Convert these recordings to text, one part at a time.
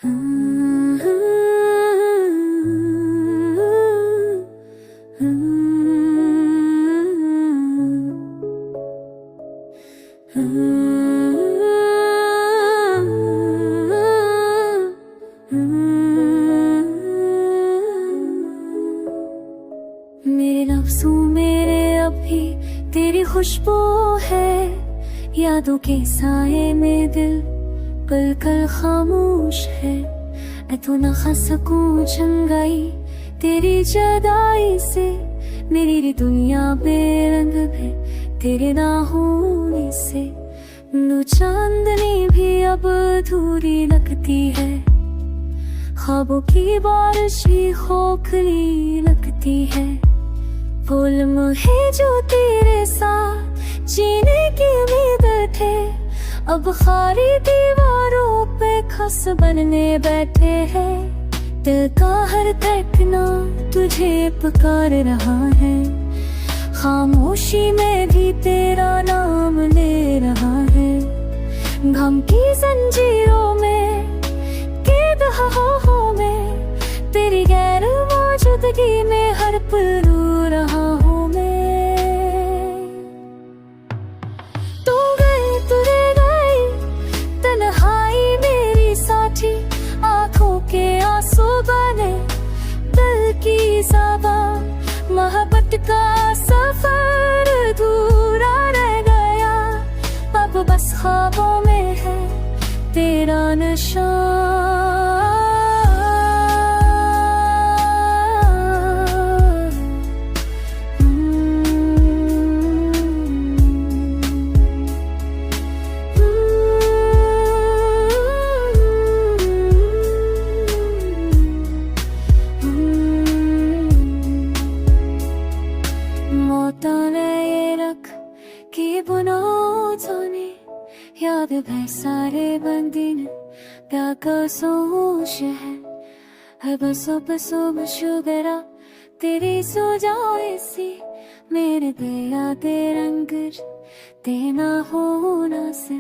मेरे लफ्ज़ों मेरे अब भी तेरी खुशबू है, यादों के साए में दिल पल कल खामोश है। मैं तो न खा सकूं चंगाई तेरी जुदाई से, मेरी दुनिया बेरंग है तेरे ना होने से। नो चांदनी भी अब अधूरी लगती है, ख्वाबों की बारिश भी खोखली लगती है। फूल है जो तेरे साथ जीने की उम्मीद थे, अब खारी दीवारों पे खस बनने बैठे हैं। दिल का हर धड़कना तुझे पुकार रहा है, खामोशी में भी तेरा नाम ले रहा है। गम की जंजीरों में कैद हवाओं में, तेरी गैर मौजूदगी में हर पल रो रहा हूँ मैं। तू गई तुरे गई तन्हाई मेरी साथी, आंखों के आंसू बने दिल की ज़बां। मोहब्बत का सफर अधूरा रह गया, अब बस ख्वाबों में है तेरा निशान। याद है सारे बंदिन सोच है बसो बसो शुगरा तेरी सो जाए सी, मेरे दया दे रंग देना होना से।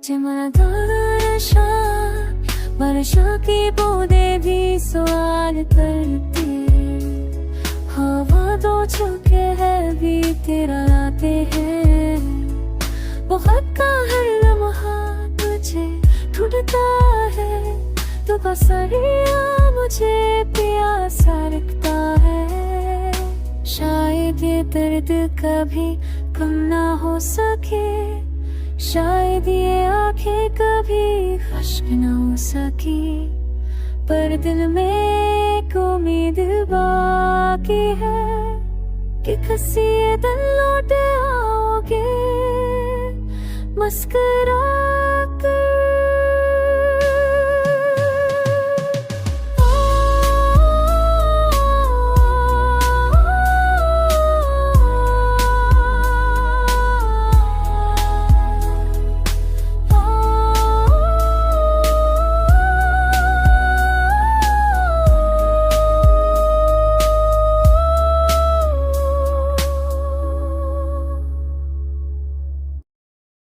जमना वर्षा की बूंदे भी सवाल करती, हवा दो चुके है भी तेरा लाते हैं। बहुत का हर लम्हा तुझे ढूंढता है, तू बसरिया मुझे प्यासा रखता है। शायद ये दर्द कभी कम ना हो सके, शायद ये आंखें कभी खुश्क ना हो सकी, पर दिल में एक उम्मीद बाकी है कि किसी दिन लौट आओगे मुस्कुरा